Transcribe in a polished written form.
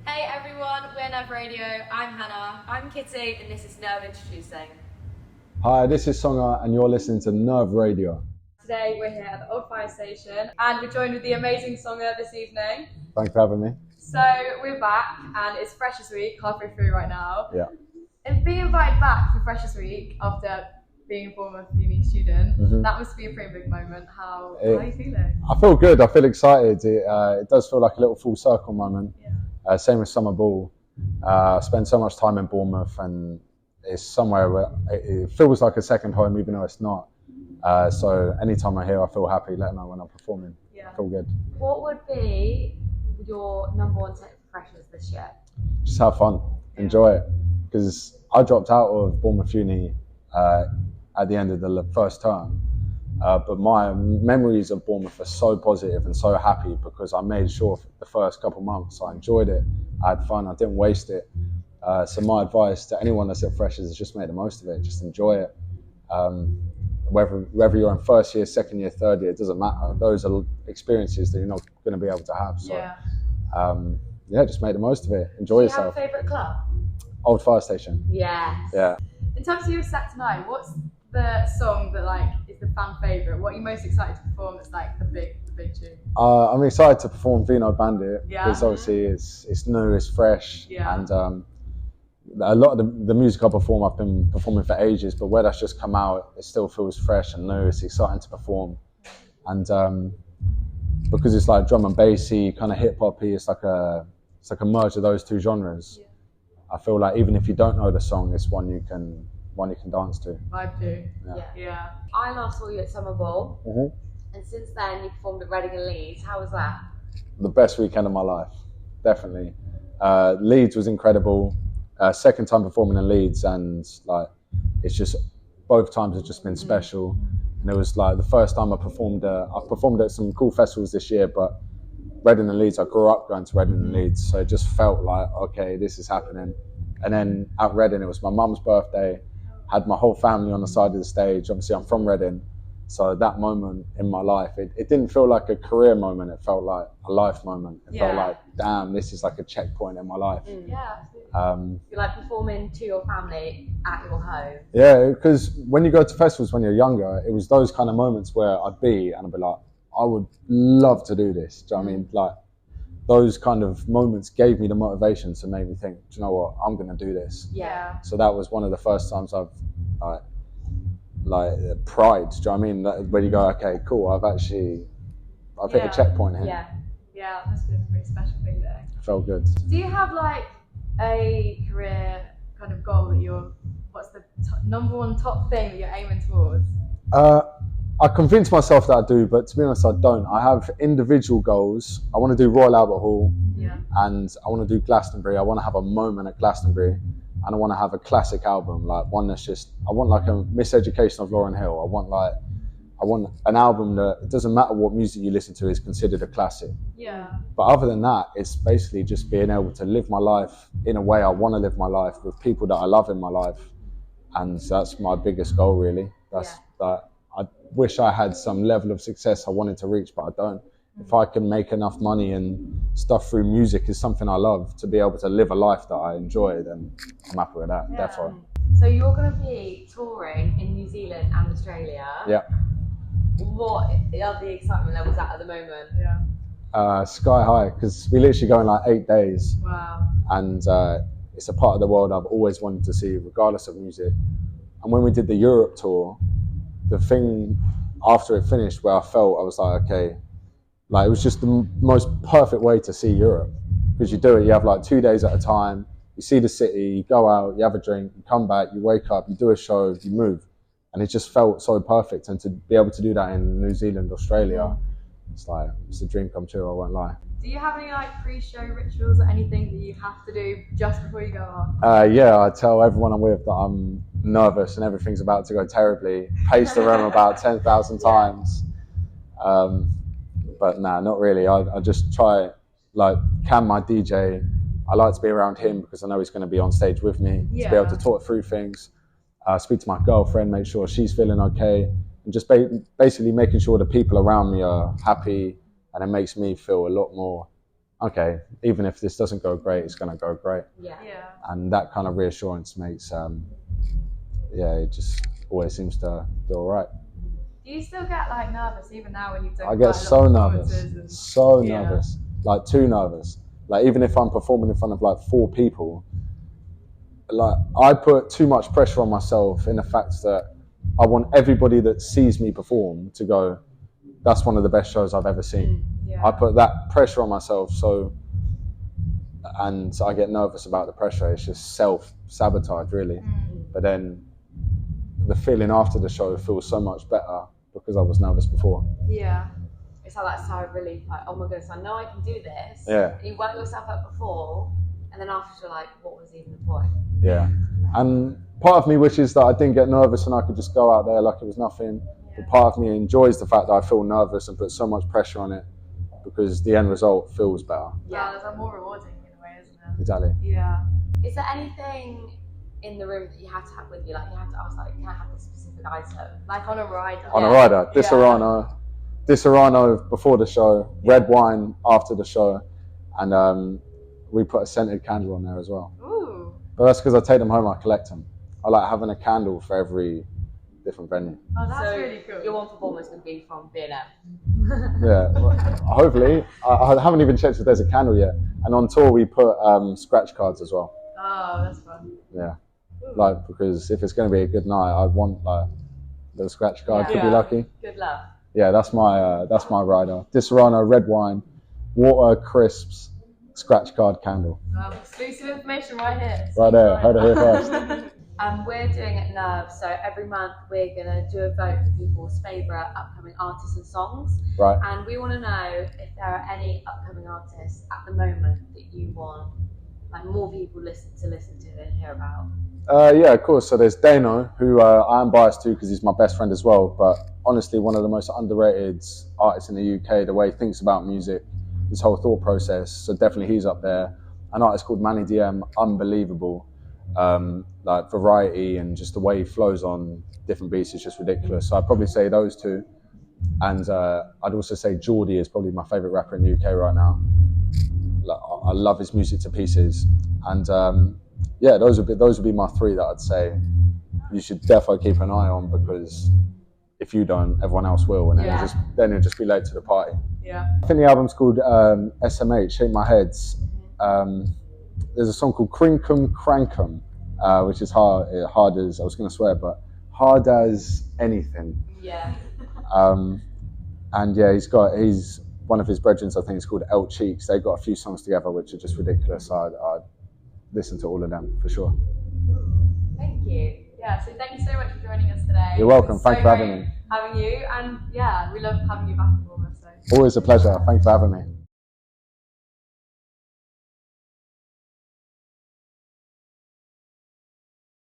Hey everyone, we're Nerve Radio. I'm Hannah. I'm Kitty, and this is Nerve Introducing. Hi, this is Songa, and you're listening to Nerve Radio. Today we're here at the Old Fire Station, and we're joined with the amazing Songa this evening. Thanks for having me. So we're back, and it's Freshers Week, halfway through right now. Yeah. And being invited back for Freshers Week after being a former uni student, that must be a pretty big moment. How are you feeling? I feel good. I feel excited. It does feel like a little full circle moment. Yeah. Same with summer ball. I spend so much time in Bournemouth, and it's somewhere where it feels like a second home, even though it's not. So anytime I'm here, I feel happy, let alone when I'm performing. Yeah. I feel good. What would be your number one tip for freshers this year? Just have fun, enjoy it. Because I dropped out of Bournemouth Uni at the end of the first term. But my memories of Bournemouth are so positive and so happy because I made sure for the first couple of months I enjoyed it, I had fun, I didn't waste it. So my advice to anyone that's at Freshers is just make the most of it, just enjoy it. Whether you're in first year, second year, third year, it doesn't matter. Those are experiences that you're not going to be able to have. So just make the most of it, enjoy yourself. Do you have a favourite club? Old Fire Station. Yes. Yeah. In terms of your set tonight, what's the song that is the fan favourite? What are you most excited to perform that's the big tune? I'm excited to perform Vino Bandit because Yeah. obviously it's new, it's fresh, Yeah. and a lot of the music I perform, I've been performing for ages, but where that's just come out, it still feels fresh and new. It's exciting to perform, and because it's like drum and bassy, kind of hip hoppy, it's like a merge of those two genres. Yeah. I feel like even if you don't know the song, it's one you can dance to. Vibe to. Yeah. I last saw you at Summer Ball, and since then you performed at Reading and Leeds. How was that? The best weekend of my life, definitely. Leeds was incredible. Second time performing in Leeds, and it's just both times have just been special. And it was like the first time I've performed at some cool festivals this year, but Reading and Leeds, I grew up going to Reading and Leeds, so it just felt like, okay, this is happening. And then at Reading, it was my mum's birthday, had my whole family on the side of the stage. Obviously, I'm from Reading, so that moment in my life, it didn't feel like a career moment, it felt like a life moment. It felt like, damn, this is like a checkpoint in my life. Yeah, absolutely. You're performing to your family at your home. Yeah, because when you go to festivals when you're younger, it was those kind of moments where I'd be like, I would love to do this. Do you know what I mean? Like, those kind of moments gave me the motivation to make me think, do you know what, I'm going to do this. Yeah. So that was one of the first times I've pride. Do you know what I mean? When you go, okay, cool, I've hit a checkpoint here. Yeah. Yeah, that must have been a pretty special feeling. It felt good. Do you have a career kind of goal that what's the number one top thing that you're aiming towards? I convinced myself that I do, but to be honest, I don't. I have individual goals. I want to do Royal Albert Hall, and I want to do Glastonbury. I want to have a moment at Glastonbury, and I want to have a classic album, like one that's just. I want like a Miseducation of Lauryn Hill. I want an album that it doesn't matter what music you listen to is considered a classic. Yeah. But other than that, it's basically just being able to live my life in a way I want to live my life with people that I love in my life, and that's my biggest goal, really. That's that. I wish I had some level of success I wanted to reach, but I don't. If I can make enough money and stuff through music is something I love, to be able to live a life that I enjoy, then I'm happy with that, definitely. So you're going to be touring in New Zealand and Australia. Yeah. What are the excitement levels at the moment? Yeah. Sky high, because we literally go in 8 days. Wow. And it's a part of the world I've always wanted to see, regardless of music. And when we did the Europe tour, the thing after it finished where I was like, okay, it was just the most perfect way to see Europe, because you do it, you have 2 days at a time, you see the city, you go out, you have a drink, you come back, you wake up, you do a show, you move, and it just felt so perfect. And to be able to do that in New Zealand, Australia, it's a dream come true, I won't lie. Do you have any pre-show rituals or anything that you have to do just before you go on? Yeah, I tell everyone I'm with that I'm nervous and everything's about to go terribly. Pace the room about 10,000 times. But nah, not really. I just try, Cam, my DJ, I like to be around him because I know he's going to be on stage with me, to be able to talk through things, speak to my girlfriend, make sure she's feeling okay, and just basically making sure the people around me are happy, and it makes me feel a lot more okay, even if this doesn't go great, it's going to go great. Yeah. And that kind of reassurance makes, it just always seems to do all right. Do you still get like nervous even now when you've done I get so nervous, nervous, like too nervous. Like even if I'm performing in front of like 4 people, like I put too much pressure on myself in the fact that I want everybody that sees me perform to go, that's one of the best shows I've ever seen. Yeah. I put that pressure on myself, and I get nervous about the pressure. It's just self-sabotage, really. But then the feeling after the show feels so much better because I was nervous before. Yeah. It's like that sigh of relief, like, oh my goodness, I know I can do this. Yeah. And you work yourself up before, and then after you're like, what was even the point? Yeah. And part of me wishes that I didn't get nervous and I could just go out there like it was nothing. But part of me enjoys the fact that I feel nervous and put so much pressure on it because the end result feels better. Yeah, there's more rewarding in a way, isn't it? Exactly. Yeah. Is there anything in the room that you have to have with you? Like you have to ask, like, can I have this specific item? Like on a rider. On a rider, Disaronno before the show, red wine after the show, and we put a scented candle on there as well. Ooh. But that's because I take them home, I collect them. I like having a candle for every different venue. Oh, that's so really cool. Your one performance would be from B&M. Yeah, hopefully. I haven't even checked if there's a candle yet. And on tour we put scratch cards as well. Oh, that's fun. Yeah, like because if it's going to be a good night, I'd want like a little scratch card to be lucky. Good luck. Yeah, that's my rider. Disaronno, red wine, water, crisps, scratch card, candle. Exclusive information right here. Right there, heard it here first. We're doing it Nerve, so every month we're going to do a vote for people's favourite upcoming artists and songs. Right. And we want to know if there are any upcoming artists at the moment that you want like more people listen to and hear about. Yeah, of course. So there's Dano, who I am biased to because he's my best friend as well. But honestly, one of the most underrated artists in the UK, the way he thinks about music, his whole thought process. So definitely he's up there. An artist called Manny DM, unbelievable. Like variety and just the way he flows on different beats is just ridiculous. So I'd probably say those two. And I'd also say Geordie is probably my favourite rapper in the UK right now. Like, I love his music to pieces. And yeah, those would be my 3 that I'd say you should definitely keep an eye on, because if you don't, everyone else will, and then you'll just be late to the party. Yeah. I think the album's called SMH, Shake My Heads. There's a song called Crinkum Crankum, which is hard as, I was going to swear, but hard as anything. Yeah. And yeah, he's one of his brethren, I think it's called El Cheeks. They've got a few songs together which are just ridiculous. I'd listen to all of them for sure. Thank you. Yeah, so thank you so much for joining us today. You're welcome. Thanks for having me. Having you, and yeah, we love having you back in Bournemouth. So. Always a pleasure. Thanks for having me.